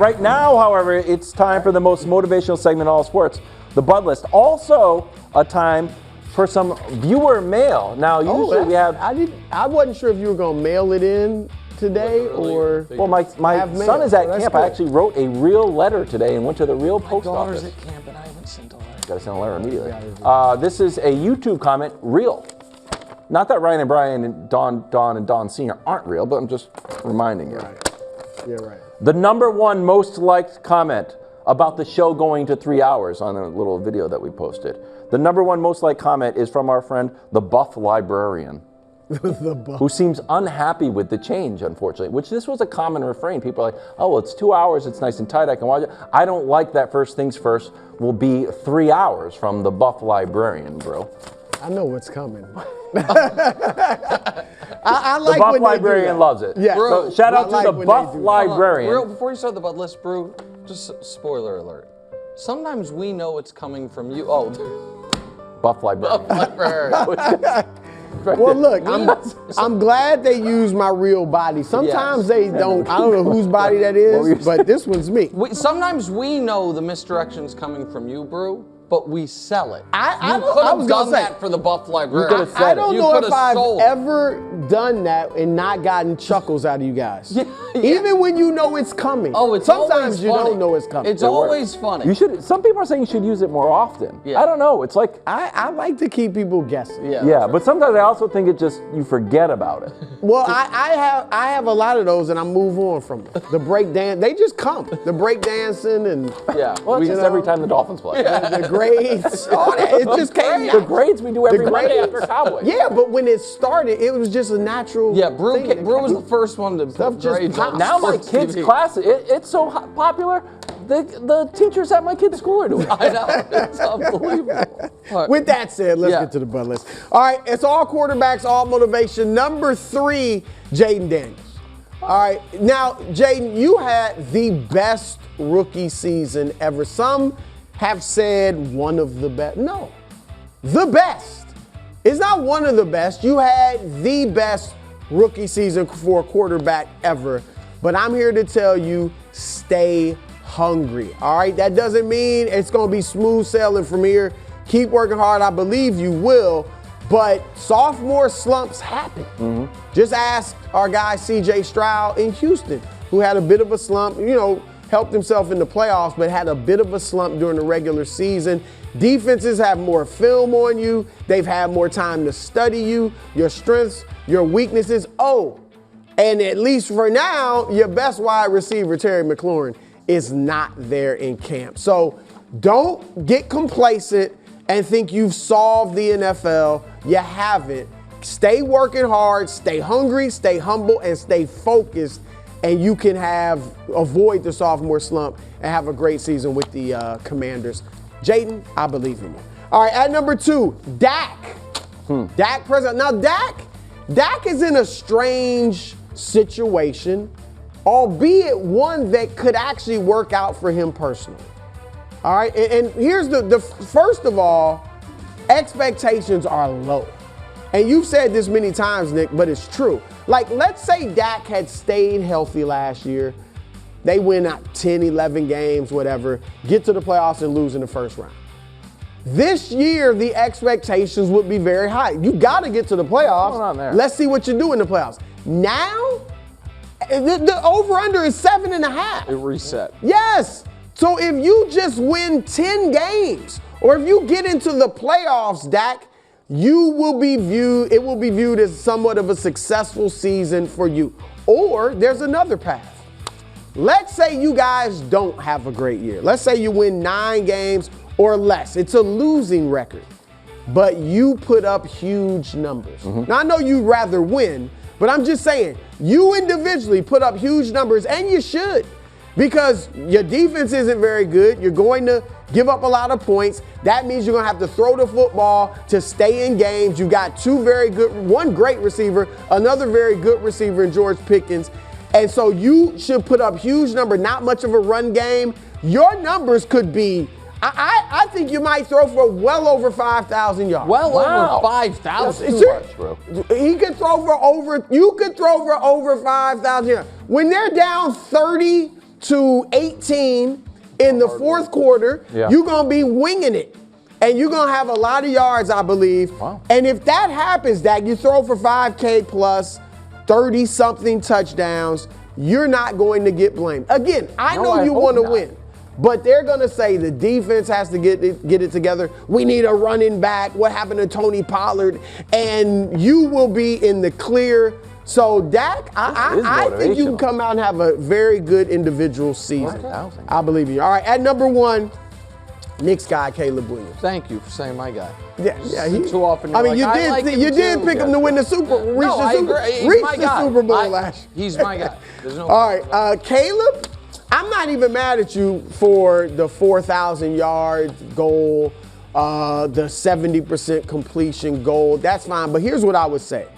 Right now, however, it's time for the most motivational segment in all sports, the Bud List. Also, a time for some viewer mail. Now, usually we have. I wasn't sure if you were going to mail it in today or. Well, my son is at camp. I actually wrote a real letter today and went to the real post office. My daughter's at camp and I haven't sent a letter. Got to send a letter immediately. This is a YouTube comment, real. Not that Ryan and Brian and Don and Don Sr. aren't real, but I'm just reminding you. Right. Yeah, right. The #1 most liked comment about the show going to 3 hours on a little video that we posted. The #1 most liked comment is from our friend, the Buff Librarian, who seems unhappy with the change, unfortunately, which this was a common refrain. People are like, oh, well, it's 2 hours, it's nice and tight, I can watch it. I don't like that first things first will be 3 hours from the Buff Librarian, bro. I know what's coming. I like the Buff when Librarian loves it. Yeah. So shout out to the Buff Librarian. Brew, before you start the Bud List, Brew, just spoiler alert. Sometimes we know it's coming from you. Oh, Buff Librarian. Buff Librarian. Well, look, I'm glad they use my real body. Sometimes they don't. I don't know whose body that is, but this one's me. Sometimes we know the misdirection's coming from you, Brew, but we sell it. I could have was done gonna say, that for the Buff Librarian. You could have said I don't it. know if I've sold ever done that and not gotten chuckles out of you guys. Even when you know it's coming. Oh, it's sometimes always you funny. don't know it's coming. It's always funny. You should. Some people are saying you should use it more often. Yeah. I don't know. It's like I like to keep people guessing. yeah, but sometimes I also think it just you forget about it. Well, I have a lot of those and I move on from them. The break dance, they just come. The break dancing and Well, it's just every time the Dolphins play. the grades. All that, it just came. The grades we do every Monday grades. after Cowboys. Yeah, but when it started, it was just a natural. Yeah, Brew thing. was the first one to Stuff put just grades popped. on Now my sports kids' TV. class, it's so popular. The teachers at my kids' school are doing it. I know, it's unbelievable. All right. With that said, let's get to the Bud List. All right, it's all quarterbacks, all motivation. #3, Jayden Daniels. All right, now, Jayden, you had the best rookie season ever. Some have said one of the best. No, the best. It's not one of the best. You had the best rookie season for a quarterback ever. But I'm here to tell you, stay hungry. All right, that doesn't mean it's going to be smooth sailing from here. Keep working hard. I believe you will. But sophomore slumps happen. Just ask our guy CJ Stroud in Houston, who had a bit of a slump, helped himself in the playoffs, but had a bit of a slump during the regular season. Defenses have more film on you. They've had more time to study you, your strengths, your weaknesses. Oh, and at least for now, your best wide receiver, Terry McLaurin, is not there in camp. So don't get complacent and think you've solved the NFL. You haven't. Stay working hard, stay hungry, stay humble, and stay focused, and you can avoid the sophomore slump and have a great season with the Commanders. Jayden, I believe in you. All right, at #2, Dak. Dak Prescott. Now, Dak is in a strange situation, albeit one that could actually work out for him personally. All right, and here's the first of all, expectations are low. And you've said this many times, Nick, but it's true. Like, let's say Dak had stayed healthy last year. They win out 10, 11 games, whatever, get to the playoffs and lose in the first round. This year, the expectations would be very high. You got to get to the playoffs. What's going on there? Let's see what you do in the playoffs. Now, the over-under is 7.5. It reset. Yes. So if you just win 10 games, or if you get into the playoffs, Dak, it will be viewed as somewhat of a successful season for you. Or there's another path. Let's say you guys don't have a great year. Let's say you win 9 games or less. It's a losing record, but you put up huge numbers. Now, I know you'd rather win, but I'm just saying, you individually put up huge numbers, and you should, because your defense isn't very good. You're going to give up a lot of points. That means you're going to have to throw the football to stay in games. You've got one great receiver, another very good receiver in George Pickens. And so you should put up huge number, not much of a run game. Your numbers could be, I think you might throw for well over 5,000 yards. Well over 5,000. You could throw for over 5,000 yards. When they're down 30 to 18 in the fourth quarter. Yeah. You're going to be winging it. And you're going to have a lot of yards, I believe. Wow. And if that happens, Dak, you throw for 5K plus, 30-something touchdowns, you're not going to get blamed. Again, I know you want to win. But they're going to say the defense has to get it together. We need a running back. What happened to Tony Pollard? And you will be in the clear. So, Dak, I think you can come out and have a very good individual season. I believe in you. All right, at number 1, Knicks guy, Caleb Williams. Thank you for saying my guy. Yeah. Too often. I mean, you did pick him to win the Super Bowl. Reach the Super Bowl last year. He's my guy. There's no All right, Caleb, I'm not even mad at you for the 4,000 yard goal, the 70% completion goal. That's fine. But here's what I would say.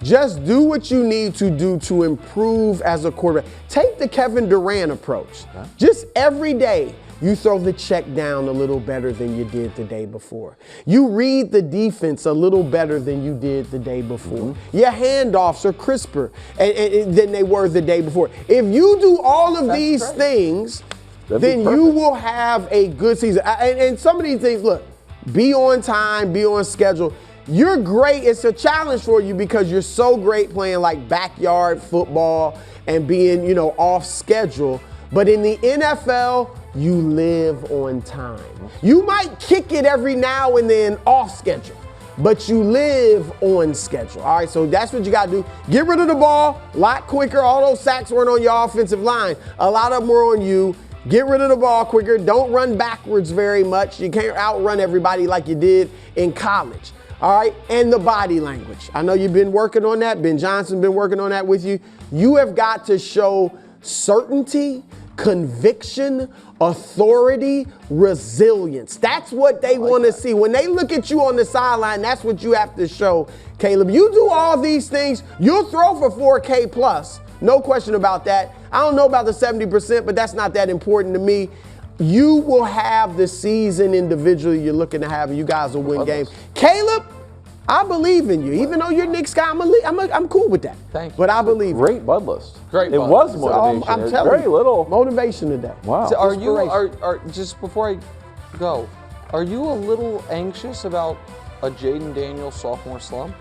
Just do what you need to do to improve as a quarterback. Take the Kevin Durant approach. Just every day, you throw the check down a little better than you did the day before. You read the defense a little better than you did the day before. Your handoffs are crisper than they were the day before. If you do all of these things, then you will have a good season. And some of these things, look, be on time, be on schedule. You're great. It's a challenge for you because you're so great playing like backyard football and being, off schedule. But in the NFL, you live on time. You might kick it every now and then off schedule, but you live on schedule. All right, so that's what you got to do. Get rid of the ball a lot quicker. All those sacks weren't on your offensive line. A lot of them were on you. Get rid of the ball quicker. Don't run backwards very much. You can't outrun everybody like you did in college. All right, and the body language. I know you've been working on that. Ben Johnson's been working on that with you. You have got to show certainty, conviction, authority, resilience. That's what they want to see. When they look at you on the sideline, that's what you have to show, Caleb. You do all these things, you'll throw for 4K plus. No question about that. I don't know about the 70%, but that's not that important to me. You will have the season individually you're looking to have, and you guys will win games. Caleb, I believe in you. Even though you're Knicks guy, I'm cool with that. Thank you. But I believe Great Bud list. Great It Bud was list. motivation. I'm telling very you, little. motivation today. Wow. So are just before I go, are you a little anxious about a Jayden Daniels sophomore slump?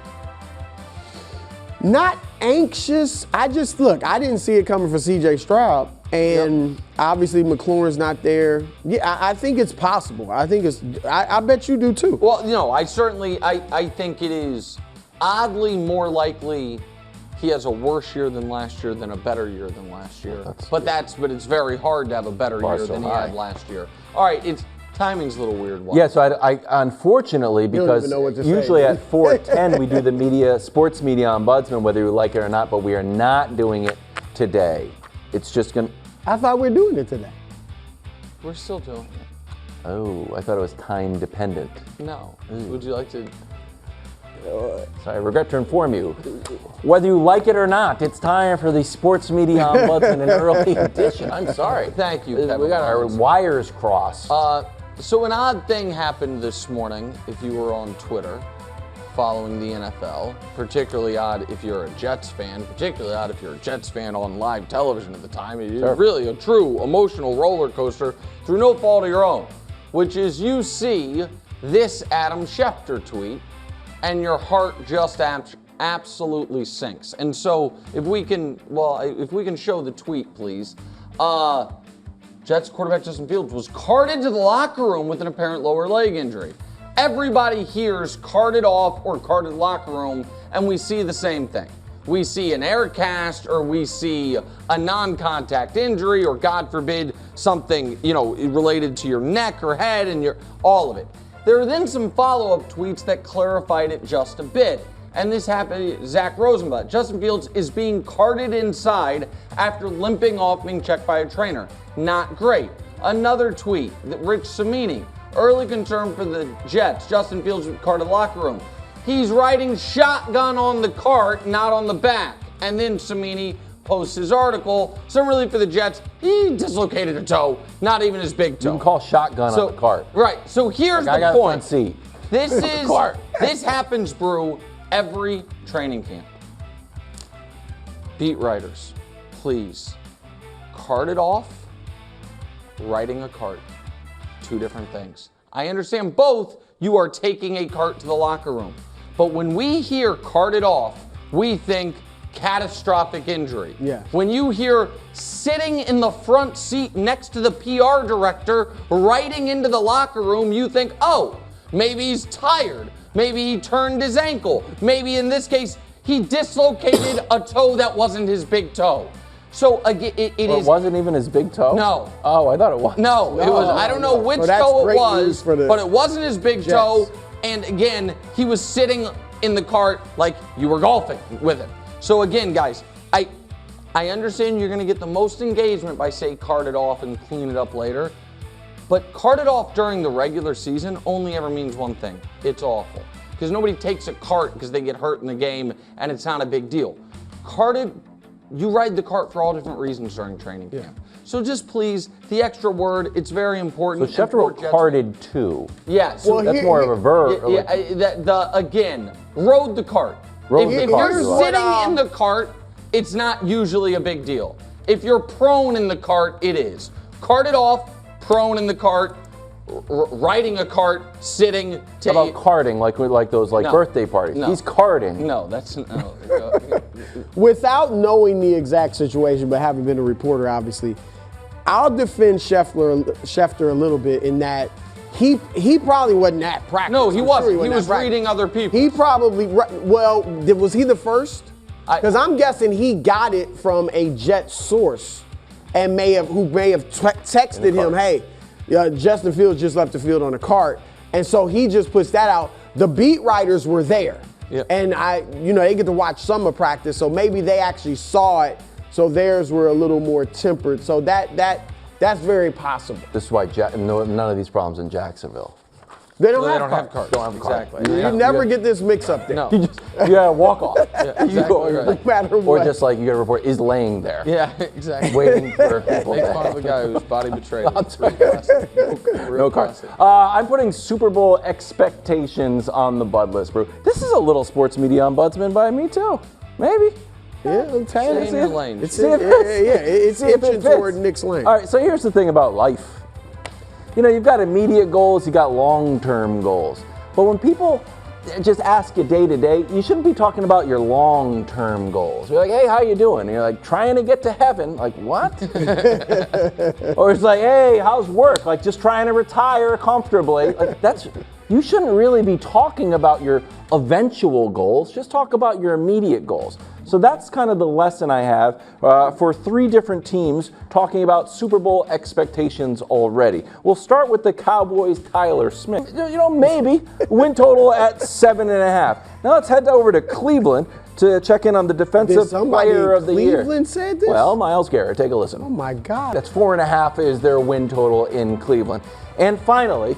Not anxious. I didn't see it coming for CJ Stroud. And obviously McLaurin's not there. Yeah, I think it's possible. I bet you do too. Well, I think it is oddly more likely he has a worse year than last year than a better year than last year. But it's very hard to have a better year than he had last year. All right, timing's a little weird. Yeah, so I unfortunately, because usually at 4:10 we do the sports media ombudsman, whether you like it or not, but we are not doing it today. It's just going to... I thought we were doing it today. We're still doing it. Oh, I thought it was time dependent. No. Would you like to... So I regret to inform you, whether you like it or not, it's time for the sports media ombudsman, an early edition. I'm sorry. Thank you, We Kevin got our wires crossed. So an odd thing happened this morning, if you were on Twitter following the NFL, particularly odd if you're a Jets fan, particularly odd if you're a Jets fan on live television at the time. It is really a true emotional roller coaster through no fault of your own, which is you see this Adam Schefter tweet and your heart just absolutely sinks. And so if we can show the tweet, please. Jets quarterback Justin Fields was carted to the locker room with an apparent lower leg injury. Everybody hears carted off or carted locker room, and we see the same thing. We see an air cast, or we see a non-contact injury, or God forbid, something, related to your neck or head and all of it. There are then some follow-up tweets that clarified it just a bit. And this happened, Zach Rosenblatt. Justin Fields is being carted inside after limping off being checked by a trainer. Not great. Another tweet, Rich Cimini. Early concern for the Jets. Justin Fields carted locker room. He's riding shotgun on the cart, not on the back. And then Cimini posts his article. Some relief for the Jets. He dislocated a toe, not even his big toe. You can call shotgun on the cart. Right. So here's the point. I got a front seat. This happens, Brew, every training camp. Beat writers, please Carted off, riding a cart. Two different things. I understand both. You are taking a cart to the locker room. But when we hear carted off, we think catastrophic injury. Yes. When you hear sitting in the front seat next to the PR director, riding into the locker room, you think, oh, maybe he's tired. Maybe he turned his ankle. Maybe in this case, he dislocated a toe that wasn't his big toe. So again, it wasn't even his big toe? No. Oh, I thought it was. No, it was. I don't know which toe it was, but it wasn't his big toe. And again, he was sitting in the cart like you were golfing with him. So again, guys, I understand you're going to get the most engagement by say cart it off and clean it up later. But carted off during the regular season only ever means one thing. It's awful. Because nobody takes a cart because they get hurt in the game and it's not a big deal. Carted, you ride the cart for all different reasons during training camp. So just please, the extra word, it's very important. So Schefter wrote carted too. Yes. Well, that's more of a verb. Again, rode the cart. If you're sitting in the cart, it's not usually a big deal. If you're prone in the cart, it is. Carted off, prone in the cart, riding a cart, sitting. How about carting, like those birthday parties? No. He's carting. No, that's no. Without knowing the exact situation, but having been a reporter, obviously, I'll defend Schefter a little bit in that he probably wasn't at practice. No, he wasn't. Sure he was reading other people. He probably, was he the first? Because I'm guessing he got it from a Jet source and who may have texted him, hey, Justin Fields just left the field on a cart. And so he just puts that out. The beat writers were there. Yep. And they get to watch some of practice, so maybe they actually saw it, so theirs were a little more tempered. So that's very possible. This is why none of these problems in Jacksonville. They don't have carts. Don't have carts. Exactly. You never get this mix up there. No. You gotta walk off. Yeah, exactly right. No matter what. Or just like you gotta report is laying there. Yeah, exactly. Waiting for people. Make fun of the guy whose body betrayed him. No cards. I'm putting Super Bowl expectations on the Bud list, bro. This is a little sports media ombudsman by me too. Maybe. Yeah, I'm telling you. Stay in your lane. It's inching toward Nick's lane. All right, so here's the thing about life. You've got immediate goals, you got long-term goals. But when people just ask you day to day, you shouldn't be talking about your long-term goals. You're like, hey, how you doing? And you're like, trying to get to heaven. Like, what? Or it's like, hey, how's work? Like, just trying to retire comfortably. Like, you shouldn't really be talking about your eventual goals. Just talk about your immediate goals. So that's kind of the lesson I have for 3 different teams talking about Super Bowl expectations already. We'll start with the Cowboys' Tyler Smith. Maybe win total at 7.5. Now let's head over to Cleveland to check in on the defensive player of the year. Cleveland said this? Well, Myles Garrett, take a listen. Oh my God. That's 4.5 is their win total in Cleveland. And finally,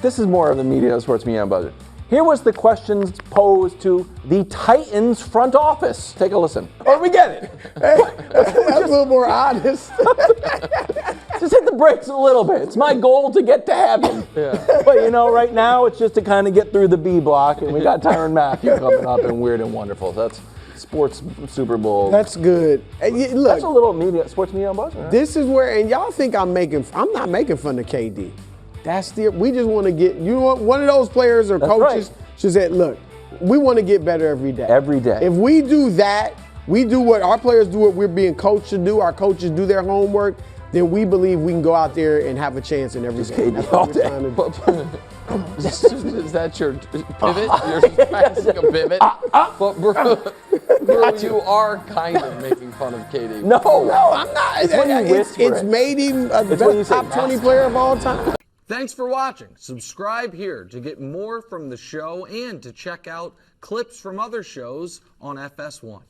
this is more of the media, sports media budget. Here was the questions posed to the Titans front office. Take a listen. Or we get it. Hey, that's a little more honest. Just hit the brakes a little bit. It's my goal to get to heaven. Yeah. But right now it's just to kind of get through the B block, and we got Tyrann Mathieu coming up and Weird and Wonderful. That's sports Super Bowl. That's good. And look, that's a little sports media buzz. Right? This is where, and y'all think I'm not making fun of KD. We just want to get, one of those players or coaches should say, look, we want to get better every day. Every day. If we do that, we do what our players do, what we're being coached to do, our coaches do their homework, then we believe we can go out there and have a chance in every game. That's what we're trying to do. Is that your pivot? You're practicing a pivot? But bro, you are kind of making fun of KD. No, I'm not. It's when you whisper it's made him a best top 20 player of all time. Thanks for watching. Subscribe here to get more from the show and to check out clips from other shows on FS1.